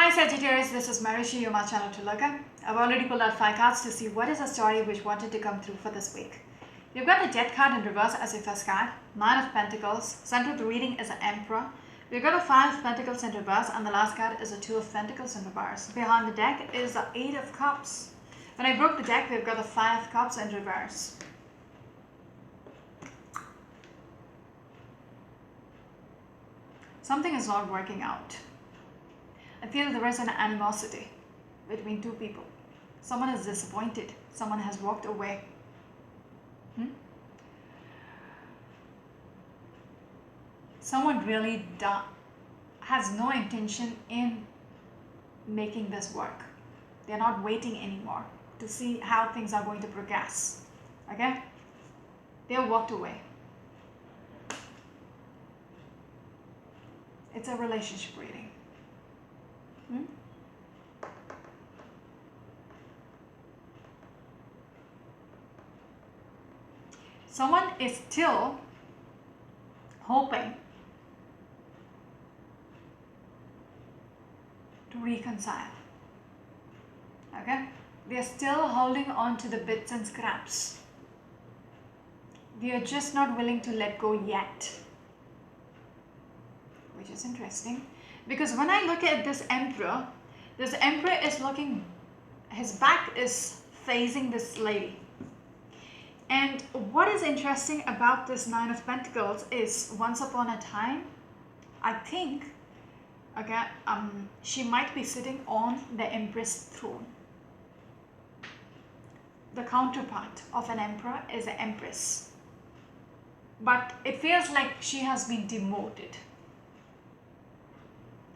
Hi Sagittarius, this is Marishi, your my channel to look at. I've already pulled out 5 cards to see what is the story which wanted to come through for this week. You've got the Death card in reverse as your first card, 9 of Pentacles, center of the reading is the Emperor. We've got a 5 of Pentacles in reverse and the last card is a 2 of Pentacles in reverse. Behind the deck is the 8 of Cups. When I broke the deck, we've got the 5 of Cups in reverse. Something is not working out. I feel there is an animosity between two people. Someone is disappointed. Someone has walked away. Someone really has no intention in making this work. They're not waiting anymore to see how things are going to progress. Okay? They walked away. It's a relationship reading. Someone is still hoping to reconcile. Okay? They are still holding on to the bits and scraps. They are just not willing to let go yet. Which is interesting. Because when I look at this Emperor is looking, his back is facing this lady. And what is interesting about this 9 of Pentacles is once upon a time, I think, okay, she might be sitting on the Empress throne. The counterpart of an Emperor is an Empress. But it feels like she has been demoted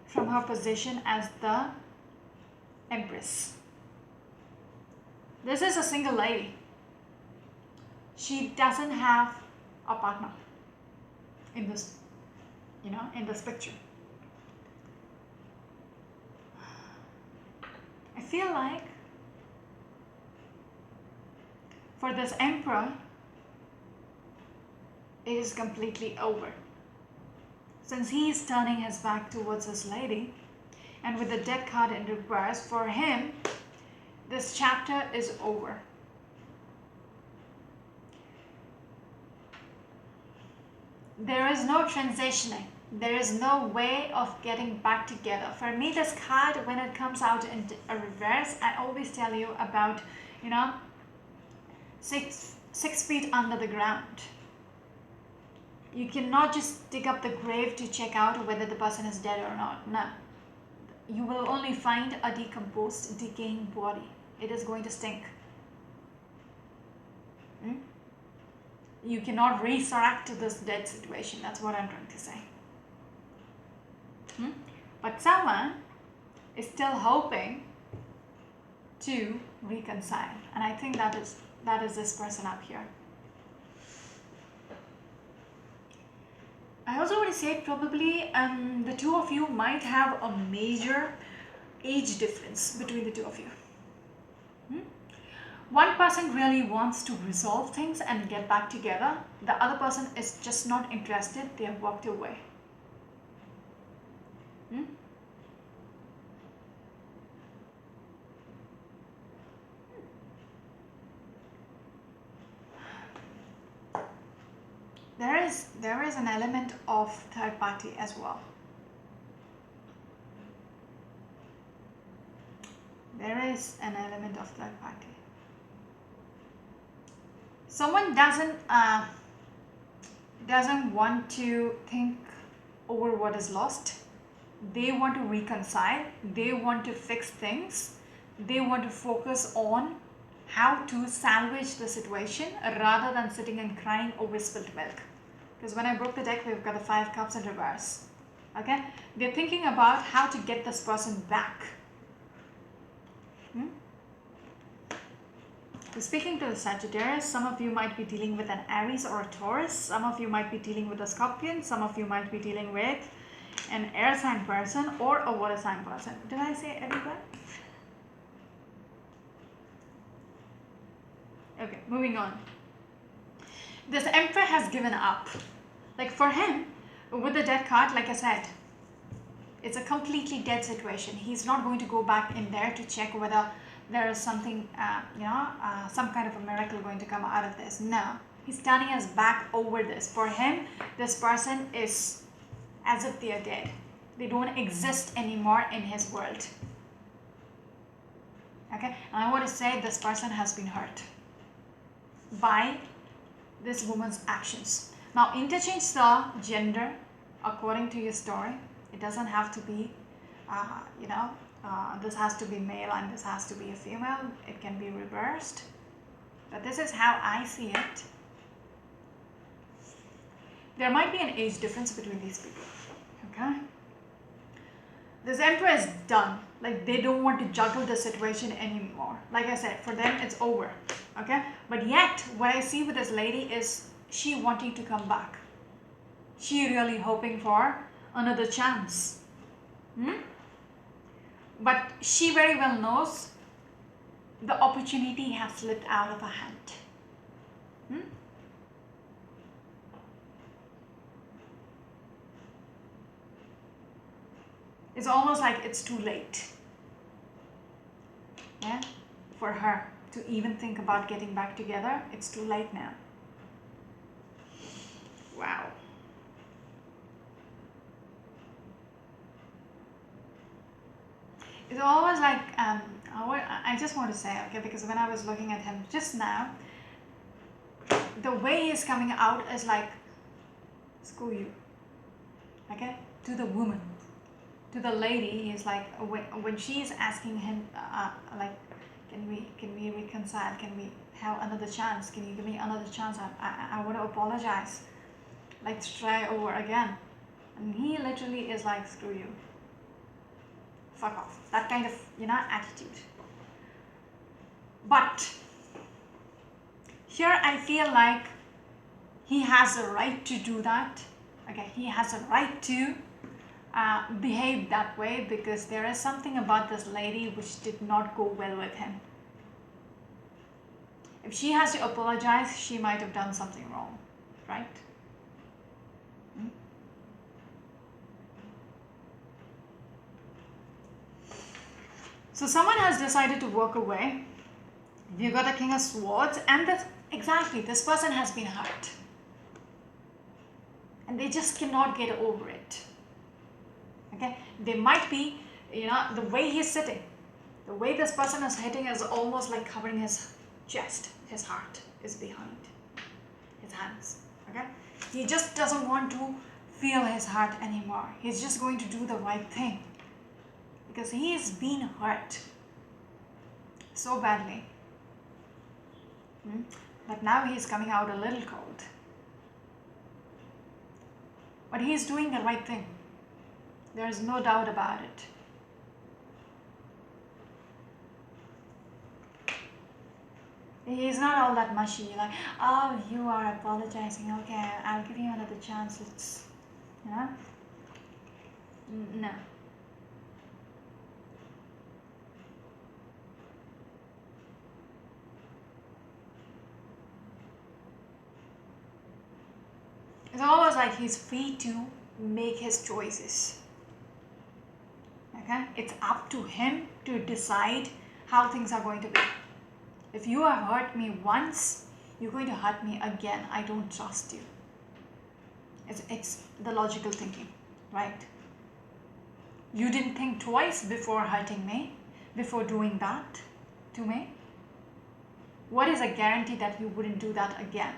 from her position as the Empress. This is a single lady. She doesn't have a partner in this, in this picture. I feel like for this Emperor, it is completely over. Since he is turning his back towards this lady, and with the Death card in reverse, for him, this chapter is over. There is no transitioning. There is no way of getting back together. For me, this card, when it comes out in a reverse, I always tell you about, 6 feet under the ground. You cannot just dig up the grave to check out whether the person is dead or not. No. You will only find a decomposed, decaying body. It is going to stink. You cannot resurrect this dead situation. That's what I'm trying to say. But someone is still hoping to reconcile. And I think that is this person up here. I also want to say probably the two of you might have a major age difference between the two of you. One person really wants to resolve things and get back together. The other person is just not interested. They have walked away. There is an element of third party as well. There is an element of third party. Someone doesn't want to think over what is lost. They want to reconcile. They want to fix things. They want to focus on how to salvage the situation rather than sitting and crying over spilled milk. Because when I broke the deck, we've got the 5 cups in reverse. Okay? They're thinking about how to get this person back. Speaking to the Sagittarius, some of you might be dealing with an Aries or a Taurus. Some of you might be dealing with a Scorpion. Some of you might be dealing with an air sign person or a water sign person. Did I say everyone? Okay, moving on. This Emperor has given up. Like for him, with the Death card, like I said, It's a completely dead situation. He's not going to go back in there to check whether there is something, some kind of a miracle going to come out of this. No, he's turning his back over this. For him, this person is as if they are dead. They don't exist anymore in his world. Okay, and I want to say this person has been hurt by this woman's actions. Now, interchange the gender according to your story. It doesn't have to be, this has to be male and this has to be a female. It can be reversed. But this is how I see it. There might be an age difference between these people. Okay? This emperor is done. Like, they don't want to juggle the situation anymore. Like I said, for them it's over. Okay? But yet, what I see with this lady is she wanting to come back. She really hoping for another chance. But she very well knows the opportunity has slipped out of her hand. It's almost like it's too late, yeah, for her to even think about getting back together. It's too late now. Wow. It's always like, I just want to say, okay, because when I was looking at him just now, the way he's coming out is like, screw you, okay, to the woman. To the lady, he's like, when she's asking him, like, can we reconcile? Can we have another chance? Can you give me another chance? I want to apologize. Let's try over again. And he literally is like, screw you. Fuck off. That kind of, attitude. But here I feel like he has a right to do that. Okay, he has a right to behave that way, because there is something about this lady which did not go well with him. If she has to apologize, she might have done something wrong, right? So someone has decided to walk away. You got the King of Swords, and exactly, this person has been hurt. And they just cannot get over it. Okay, they might be, the way he's sitting, the way this person is hitting is almost like covering his chest. His heart is behind his hands. Okay, he just doesn't want to feel his heart anymore. He's just going to do the right thing, because he is being hurt so badly. But now he's coming out a little cold. But he's doing the right thing. There's no doubt about it. He's not all that mushy, like, oh, you are apologizing, okay, I'll give you another chance, let's, no. It's almost like he's free to make his choices. Okay? It's up to him to decide how things are going to be. If you have hurt me once, you're going to hurt me again. I don't trust you. It's the logical thinking, right? You didn't think twice before hurting me, before doing that to me. What is a guarantee that you wouldn't do that again?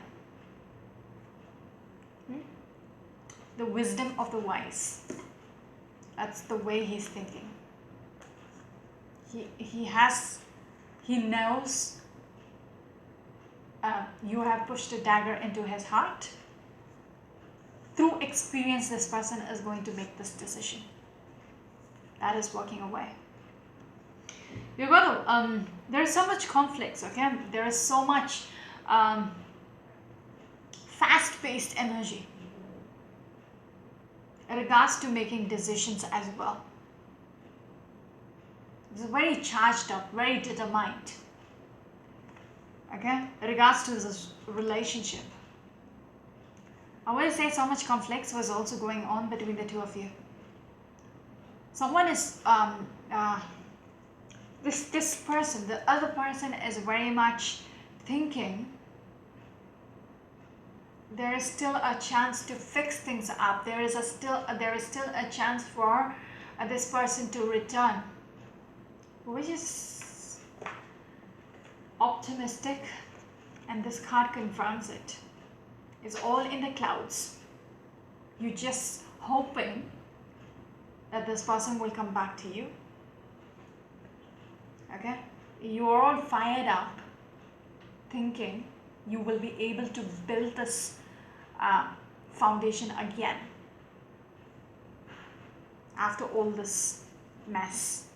The wisdom of the wise. That's the way he's thinking. He knows you have pushed a dagger into his heart. Through experience, this person is going to make this decision. That is walking away. You're going to, there is so much conflicts, okay? There is so much fast-paced energy in regards to making decisions as well. It's very charged up, very determined. Okay? In regards to this relationship. I will say so much conflicts was also going on between the two of you. someone is this person, the other person is very much thinking there is still a chance to fix things up. There is still a chance for this person to return, which is optimistic, and this card confirms it. It's all in the clouds. You're just hoping that this person will come back to you. Okay, you're all fired up, thinking you will be able to build this foundation again after all this mess.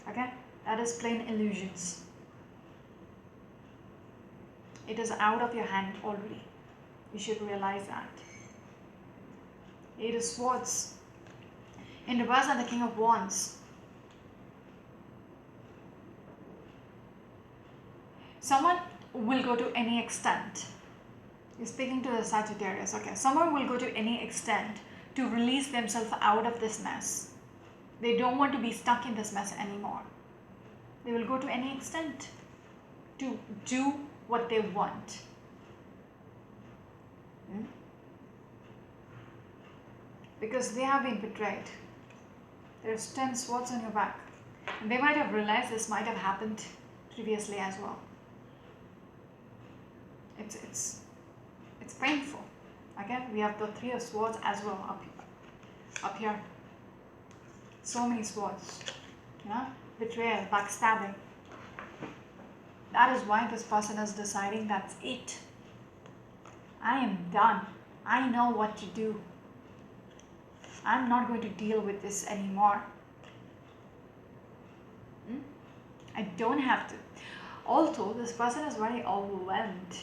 Okay, that is plain illusions. It is out of your hand already. You should realize that. Eight of Swords in reverse and the King of Wands. Someone will go to any extent. You're speaking to the Sagittarius. Okay, someone will go to any extent to release themselves out of this mess. They don't want to be stuck in this mess anymore. They will go to any extent to do what they want. Because they have been betrayed. There's 10 swords on your back. And they might have realized this might have happened previously as well. It's painful. Again, we have the 3 of Swords as well up here. So many swords. You know? Betrayal, backstabbing. That is why this person is deciding that's it. I am done. I know what to do. I'm not going to deal with this anymore. I don't have to. Also, this person is very overwhelmed.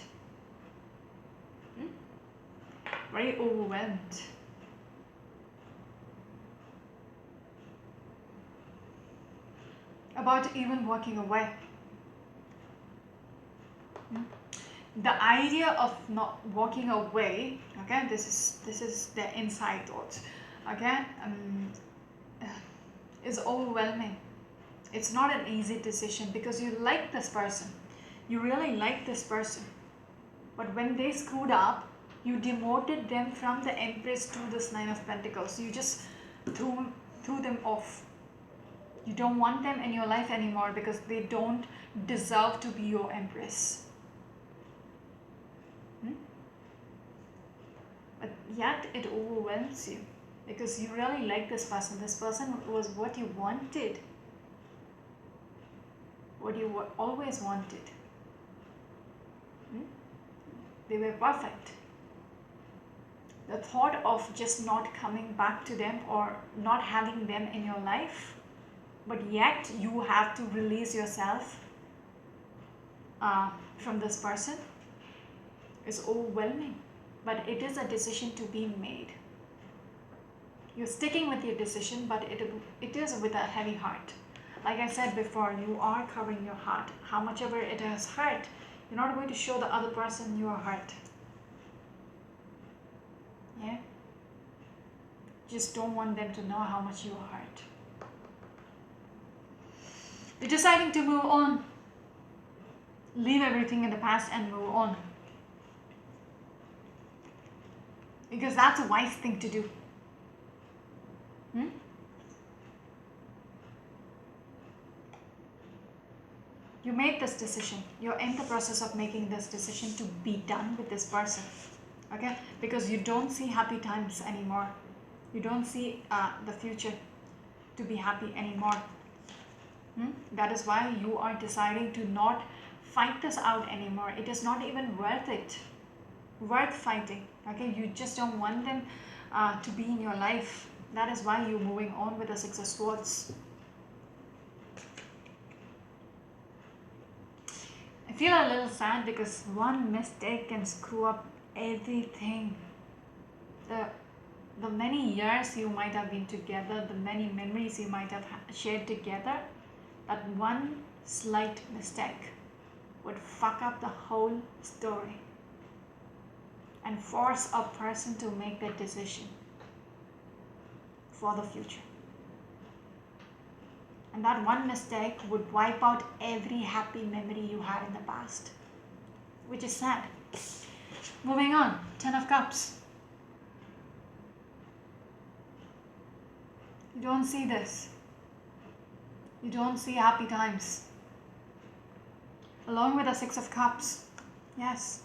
Very overwhelmed. About even walking away. The idea of not walking away, okay, this is the inside thoughts, okay, is overwhelming. It's not an easy decision because you like this person, you really like this person, but when they screwed up, you demoted them from the Empress to this 9 of Pentacles. You just threw them off. You don't want them in your life anymore because they don't deserve to be your Empress. But yet it overwhelms you because you really like this person. This person was what you wanted, what you always wanted. They were perfect. The thought of just not coming back to them or not having them in your life, but yet you have to release yourself from this person, is overwhelming. But it is a decision to be made. You're sticking with your decision, but it is with a heavy heart. Like I said before, you are covering your heart. How much ever it has hurt, you're not going to show the other person you are hurt. Yeah? Just don't want them to know how much you are hurt. You're deciding to move on. Leave everything in the past and move on. Because that's a wise thing to do. You made this decision. You're in the process of making this decision to be done with this person. Okay? Because you don't see happy times anymore. You don't see the future to be happy anymore. That is why you are deciding to not fight this out anymore. It is not even worth it. Worth fighting. Okay? You just don't want them to be in your life. That is why you're moving on with the 6 of Swords. I feel a little sad because one mistake can screw up everything. The many years you might have been together, the many memories you might have shared together, that one slight mistake would fuck up the whole story and force a person to make that decision for the future. And that one mistake would wipe out every happy memory you had in the past, which is sad. Moving on, 10 of Cups. You don't see this. You don't see happy times. Along with the 6 of Cups, yes,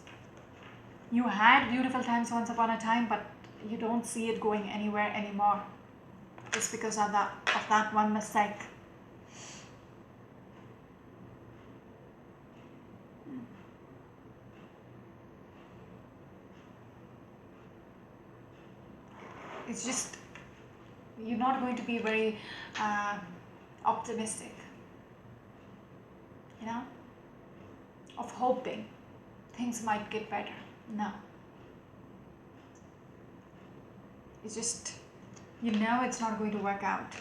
you had beautiful times once upon a time, but you don't see it going anywhere anymore. Just because of that one mistake. It's just, you're not going to be very optimistic, you know, of hoping things might get better. No. It's just, you know it's not going to work out.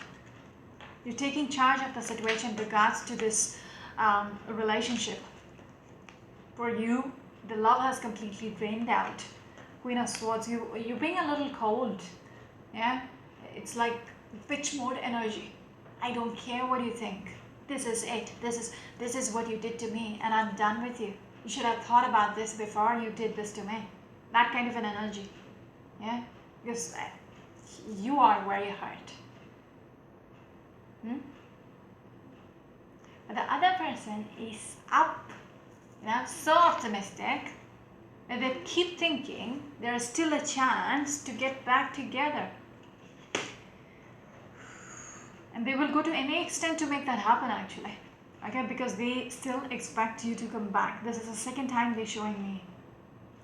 You're taking charge of the situation in regards to this relationship. For you, the love has completely drained out. Queen of Swords, you're being a little cold. Yeah, it's like pitch mode energy. I don't care what you think. This is it. This is what you did to me, and I'm done with you. You should have thought about this before you did this to me. That kind of an energy. Yeah, because you are very hurt. But the other person is up, you know, so optimistic that they keep thinking there is still a chance to get back together. And they will go to any extent to make that happen, actually. Okay, because they still expect you to come back. This is the second time they're showing me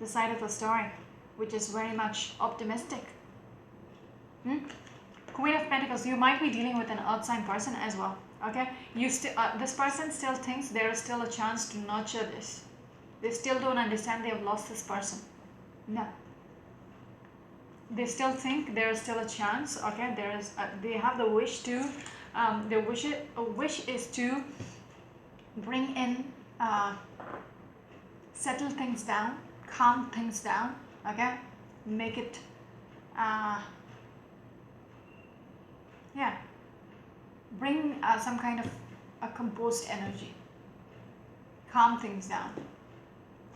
the side of the story, which is very much optimistic. Queen of Pentacles, you might be dealing with an earth sign person as well. Okay, this person still thinks there is still a chance to nurture this. They still don't understand they have lost this person. No. They still think there is still a chance. Okay, they have the wish to, their wish is to bring in, settle things down, calm things down. Okay, make it, yeah, bring some kind of a composed energy, calm things down.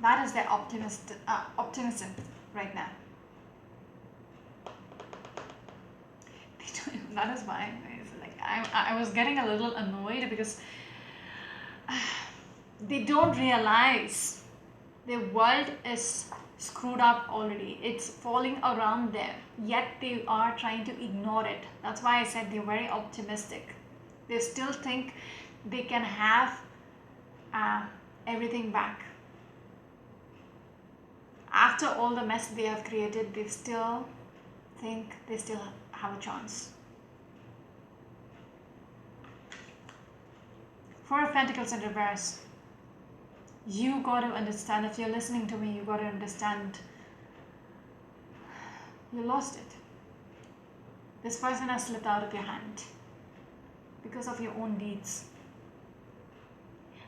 That is their optimism right now. That is why I was getting a little annoyed because they don't realize the world is screwed up already. It's falling around them, yet they are trying to ignore it. That's why I said they're very optimistic. They still think they can have everything back. After all the mess they have created, they still think they still have a chance. Four of Pentacles in reverse. You got to understand, if you're listening to me, you got to understand you lost it. This person has slipped out of your hand because of your own deeds.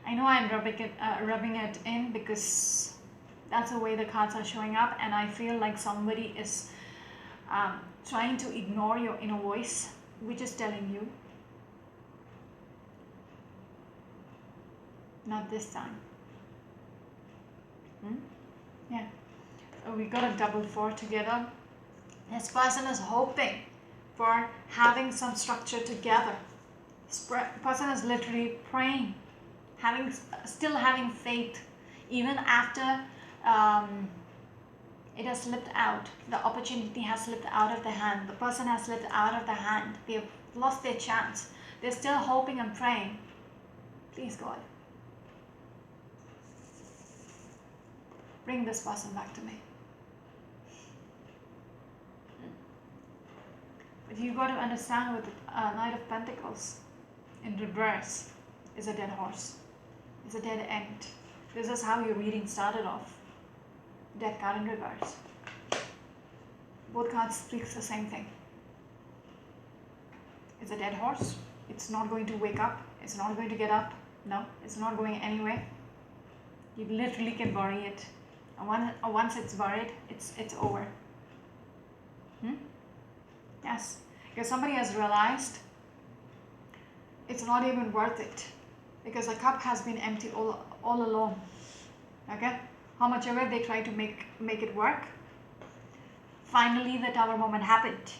I know I'm rubbing it in because that's the way the cards are showing up, and I feel like somebody is trying to ignore your inner voice, which is telling you, not this time. Yeah, so we got a double 4 together. This person is hoping for having some structure together. This person is literally praying, still having faith, even after it has slipped out. The opportunity has slipped out of the hand. The person has slipped out of the hand. They've lost their chance. They're still hoping and praying. Please, God, bring this person back to me. But you got to understand, with the Knight of Pentacles in reverse is a dead horse. It's a dead end. This is how your reading started off. Death card in reverse. Both cards speaks the same thing. It's a dead horse. It's not going to wake up. It's not going to get up. No, it's not going anywhere. You literally can bury it. And once it's buried, it's over. Yes, because somebody has realized it's not even worth it, because the cup has been empty all along. Okay, how much ever they try to make it work, finally the tower moment happened,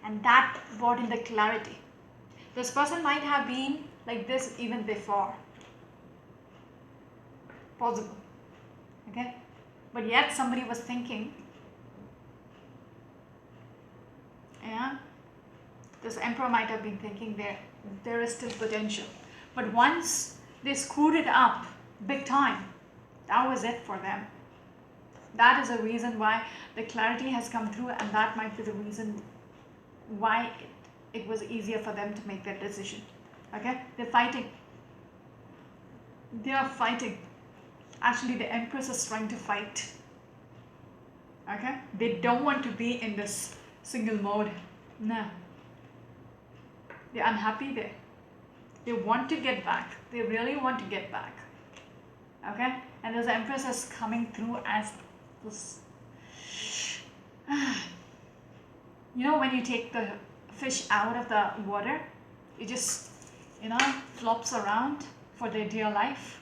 and that brought in the clarity. This person might have been like this even before, possible. Okay, but yet somebody was thinking, yeah, this emperor might have been thinking there is still potential. But once they screwed it up big time, that was it for them. That is the reason why the clarity has come through, and that might be the reason why it was easier for them to make that decision. Okay, they're fighting. They are fighting. Actually, the Empress is trying to fight. Okay, they don't want to be in this single mode. No, they're unhappy there. They want to get back. They really want to get back. Okay, and this Empress is coming through as this. You know, when you take the fish out of the water, it just, flops around for their dear life,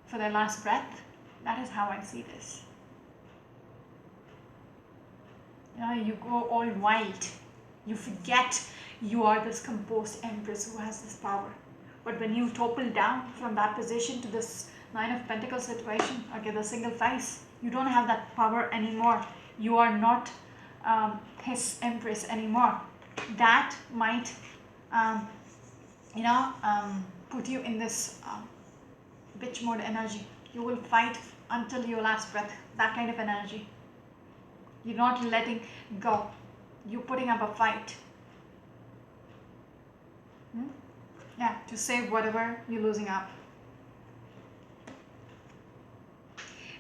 for their last breath. That is how I see this. You go all wild. You forget you are this composed Empress who has this power. But when you topple down from that position to this Nine of Pentacles situation, okay, the single face, you don't have that power anymore. You are not his Empress anymore. That might, put you in this bitch mode energy. You will fight until your last breath. That kind of energy. You're not letting go. You're putting up a fight. Yeah, to save whatever you're losing up.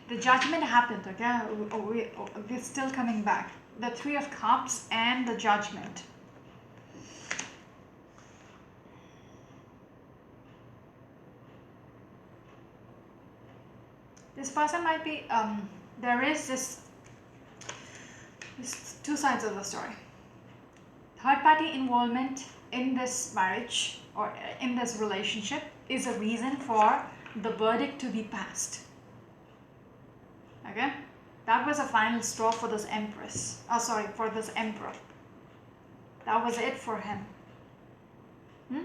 The Judgment happened, okay? We're still coming back. The Three of Cups and the Judgment. This person might be, there is this two sides of the story. Third party involvement in this marriage or in this relationship is a reason for the verdict to be passed. Okay, that was a final straw for this Empress. For this Emperor. That was it for him. Wands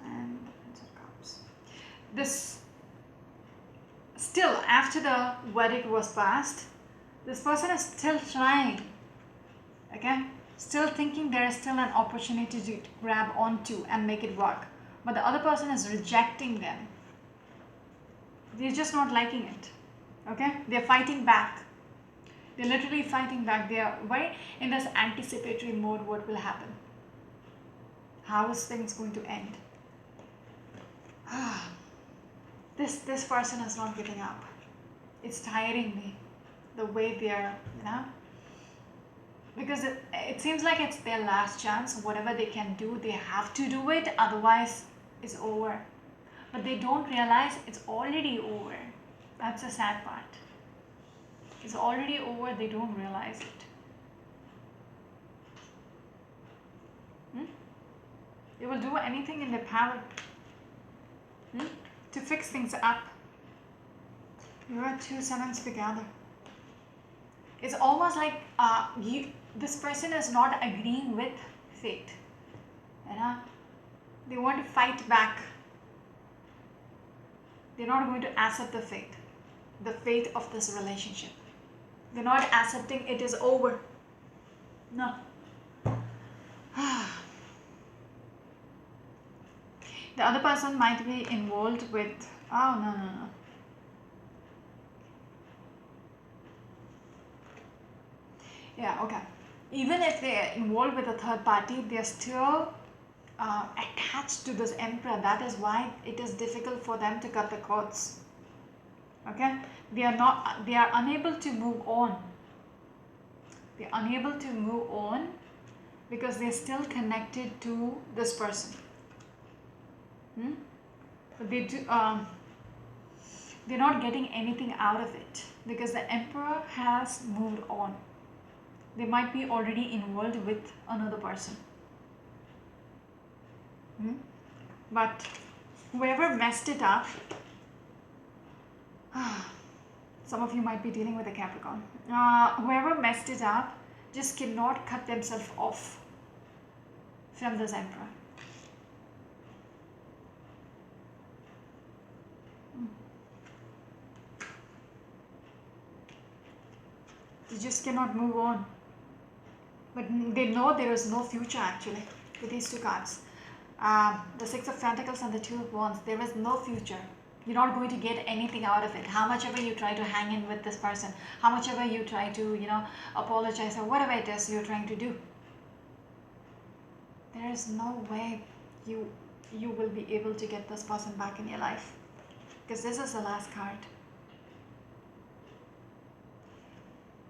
and the Prince of Cups. This, still after the verdict was passed, this person is still trying. Okay, still thinking there is still an opportunity to grab onto and make it work, but the other person is rejecting them. They're just not liking it. Okay, they're fighting back. They're literally fighting back. They are very in this anticipatory mode. What will happen? How is things going to end? This person is not giving up. It's tiring me the way they're, because it seems like it's their last chance. Whatever they can do, they have to do it, otherwise it's over. But they don't realize it's already over. That's the sad part. It's already over, they don't realize it. They will do anything in their power to fix things up. You are two sevens together. It's almost like this person is not agreeing with fate. They want to fight back. They're not going to accept the fate of this relationship. They're not accepting it is over. No. The other person might be involved with, no. Yeah, okay. Even if they're involved with a third party, they're still attached to this Emperor. That is why it is difficult for them to cut the cords. Okay, they are unable to move on. They're unable to move on because they're still connected to this person. But they're not getting anything out of it because the Emperor has moved on. They might be already involved with another person. But whoever messed it up, some of you might be dealing with a Capricorn. Whoever messed it up just cannot cut themselves off from this Emperor. They just cannot move on. But they know there is no future actually with these two cards. The Six of Pentacles and the Two of Wands. There is no future. You're not going to get anything out of it. How much ever you try to hang in with this person, how much ever you try to, apologize or whatever it is you're trying to do, there is no way you will be able to get this person back in your life, because this is the last card.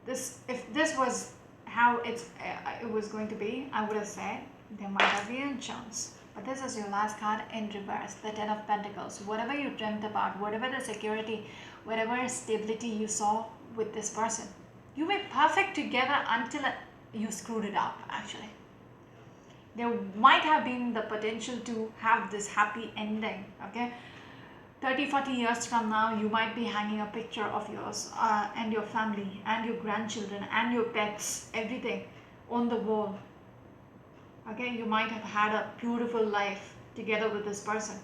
If this was how it was going to be, I would have said there might have been a chance. But this is your last card in reverse, the Ten of Pentacles. Whatever you dreamt about, whatever the security, whatever stability you saw with this person, you were perfect together until you screwed it up actually. There might have been the potential to have this happy ending, okay? 30-40 years from now, you might be hanging a picture of yours and your family and your grandchildren and your pets, everything on the wall. Okay, you might have had a beautiful life together with this person,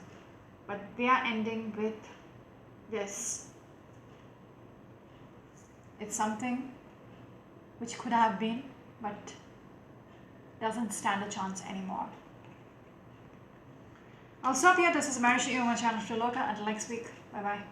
but they are ending with this. It's something which could have been, but doesn't stand a chance anymore. I'll stop here. This is Marishi on my channel Astrologa. Until next week. Bye bye.